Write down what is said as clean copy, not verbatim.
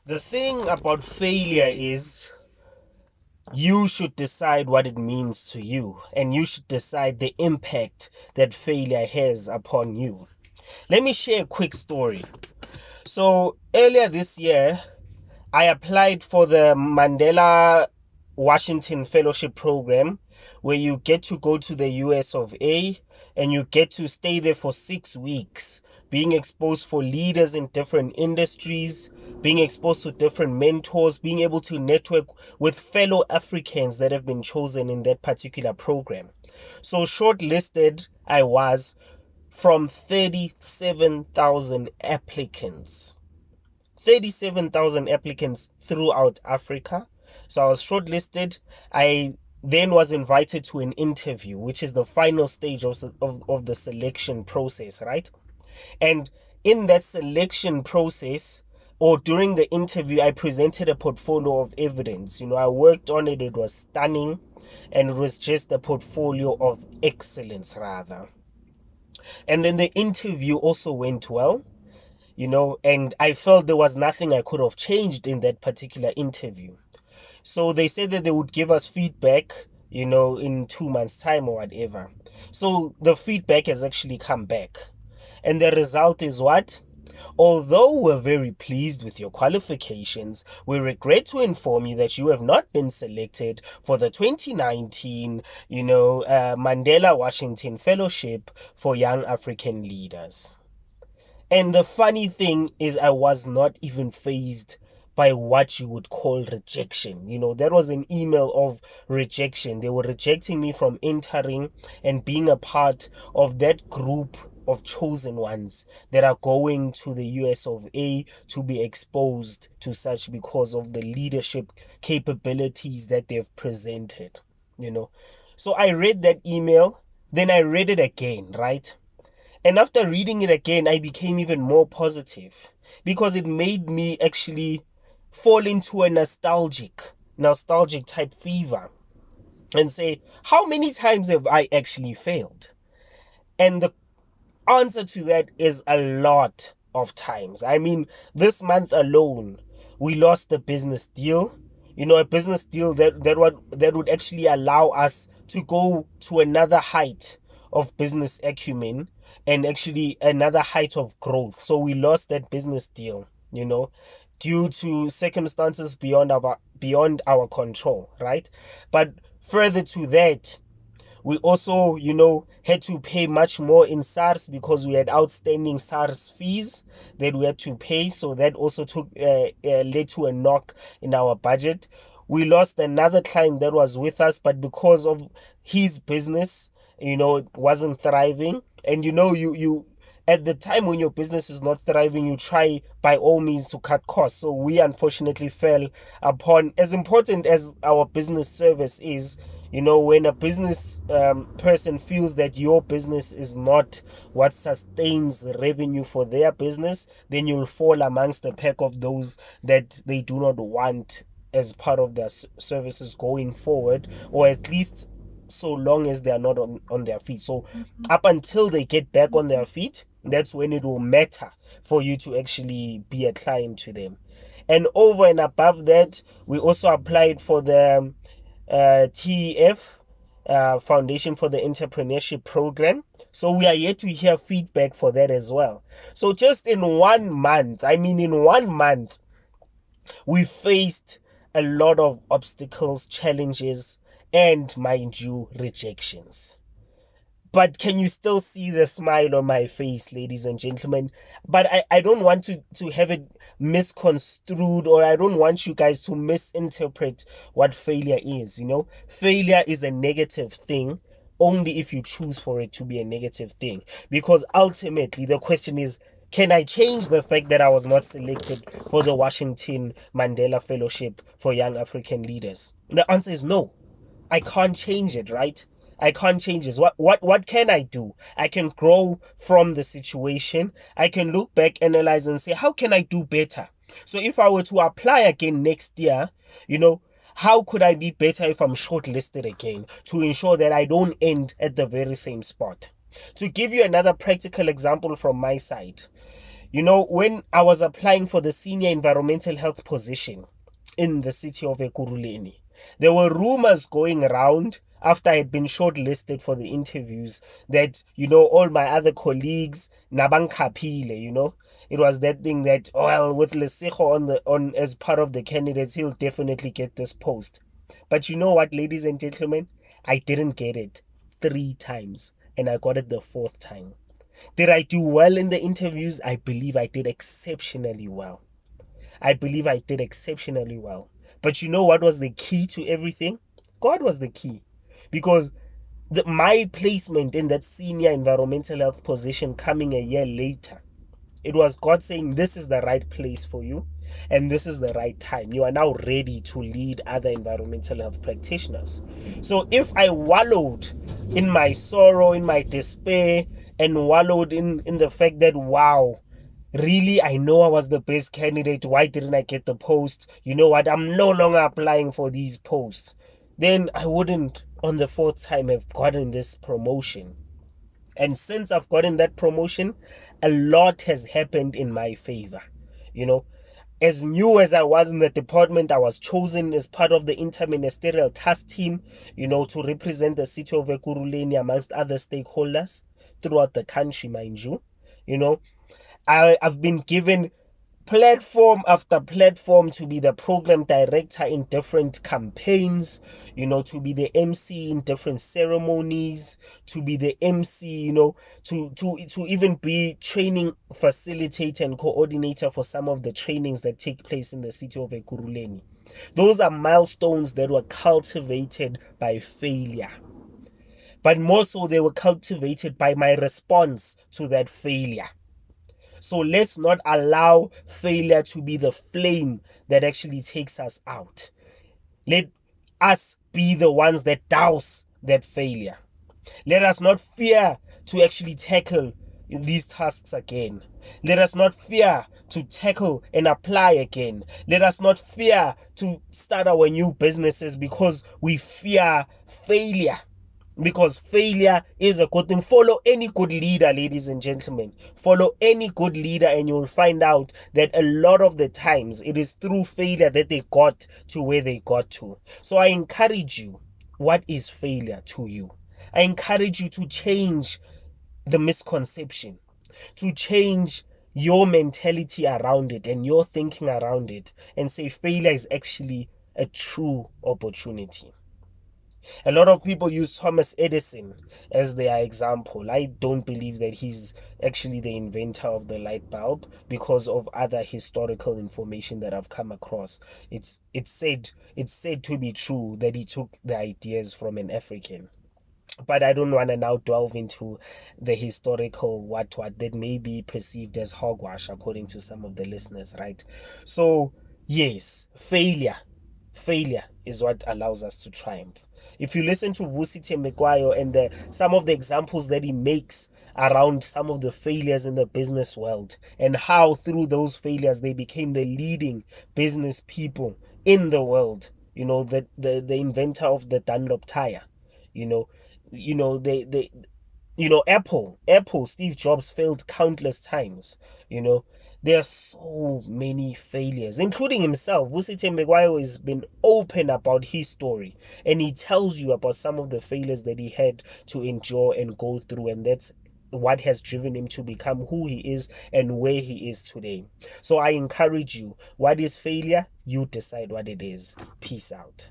The thing about failure is you should decide what it means to you, and you should decide the impact that failure has upon you. Let me share a quick story. So earlier this year, I applied for the Mandela Washington Fellowship Program, where you get to go to the US of A and you get to stay there for 6 weeks, being exposed for leaders in different industries, being exposed to different mentors, being able to network with fellow Africans that have been chosen in that particular program. So shortlisted I was from 37,000 applicants. 37,000 applicants throughout Africa. So I was shortlisted. I then was invited to an interview, which is the final stage of the selection process, right? And in that selection process, or during the interview, I presented a portfolio of evidence. I worked on it, it was stunning, and it was just a portfolio of excellence, rather. And then the interview also went well, and I felt there was nothing I could have changed in that particular interview. So they said that they would give us feedback, in 2 months' time or whatever. So the feedback has actually come back. And the result is what? Although we're very pleased with your qualifications, we regret to inform you that you have not been selected for the 2019, Mandela Washington Fellowship for Young African Leaders. And the funny thing is, I was not even fazed by what you would call rejection. That was an email of rejection. They were rejecting me from entering and being a part of that group of chosen ones that are going to the US of A to be exposed to such because of the leadership capabilities that they've presented. So I read that email, then I read it again, right? And after reading it again, I became even more positive because it made me actually fall into a nostalgic type fever and say, how many times have I actually failed? And the answer to that is a lot of times. I mean, this month alone, we lost a business deal, a business deal that would actually allow us to go to another height of business acumen and actually another height of growth. So we lost that business deal, due to circumstances beyond our control, right? But further to that, we also, had to pay much more in SARS because we had outstanding SARS fees that we had to pay. So that also led to a knock in our budget. We lost another client that was with us, but because of his business, wasn't thriving. And you at the time when your business is not thriving, you try by all means to cut costs. So we unfortunately fell upon, as important as our business service is, when a business person feels that your business is not what sustains revenue for their business, then you'll fall amongst the pack of those that they do not want as part of their services going forward, or at least so long as they are not on their feet. So up until they get back on their feet, that's when it will matter for you to actually be a client to them. And over and above that, we also applied for the TEF, Foundation for the Entrepreneurship Program. So we are yet to hear feedback for that as well. So just in 1 month, we faced a lot of obstacles, challenges, and, mind you, rejections. But can you still see the smile on my face, ladies and gentlemen? But I don't want to have it misconstrued, or I don't want you guys to misinterpret what failure is. Failure is a negative thing only if you choose for it to be a negative thing. Because ultimately the question is, can I change the fact that I was not selected for the Washington Mandela Fellowship for Young African Leaders? The answer is no. I can't change it, right? I can't change this. What can I do? I can grow from the situation. I can look back, analyze, and say, how can I do better? So if I were to apply again next year, how could I be better if I'm shortlisted again to ensure that I don't end at the very same spot? To give you another practical example from my side, When I was applying for the senior environmental health position in the city of Ekurhuleni, there were rumors going around after I had been shortlisted for the interviews that, all my other colleagues, nabang kapile. It was that thing that, well, with Lesego on as part of the candidates, he'll definitely get this post. But you know what, ladies and gentlemen? I didn't get it 3 times, and I got it the 4th time. Did I do well in the interviews? I believe I did exceptionally well. But you know what was the key to everything? God was the key. Because my placement in that senior environmental health position coming a year later, it was God saying, this is the right place for you, and this is the right time. You are now ready to lead other environmental health practitioners. So if I wallowed in my sorrow, in my despair, and wallowed in the fact that, wow, really, I know I was the best candidate, why didn't I get the post? You know what, I'm no longer applying for these posts. Then I wouldn't, on the 4th time, have gotten this promotion. And since I've gotten that promotion, a lot has happened in my favor. As new as I was in the department, I was chosen as part of the interministerial task team, to represent the city of Ekurhuleni amongst other stakeholders throughout the country, mind you. I've been given platform after platform to be the program director in different campaigns, to be the MC in different ceremonies, to be the MC, to even be training facilitator and coordinator for some of the trainings that take place in the city of Ekurhuleni. Those are milestones that were cultivated by failure. But more so, they were cultivated by my response to that failure. So let's not allow failure to be the flame that actually takes us out. Let us be the ones that douse that failure. Let us not fear to actually tackle these tasks again. Let us not fear to tackle and apply again. Let us not fear to start our new businesses because we fear failure. Because failure is a good thing. Follow any good leader, ladies and gentlemen. Follow any good leader and you'll find out that a lot of the times it is through failure that they got to where they got to. So I encourage you, what is failure to you? I encourage you to change the misconception, to change your mentality around it and your thinking around it, and say failure is actually a true opportunity. A lot of people use Thomas Edison as their example. I don't believe that he's actually the inventor of the light bulb because of other historical information that I've come across. It's said to be true that he took the ideas from an African. But I don't want to now delve into the historical what that may be perceived as hogwash according to some of the listeners, right? So yes, failure is what allows us to triumph. If you listen to Vusi Thembekwayo and some of the examples that he makes around some of the failures in the business world and how through those failures they became the leading business people in the world, the inventor of the Dunlop tire, Apple, Steve Jobs failed countless times. There are so many failures, including himself. Vusi Thembekwayo has been open about his story, and he tells you about some of the failures that he had to endure and go through, and that's what has driven him to become who he is and where he is today. So I encourage you, what is failure? You decide what it is. Peace out.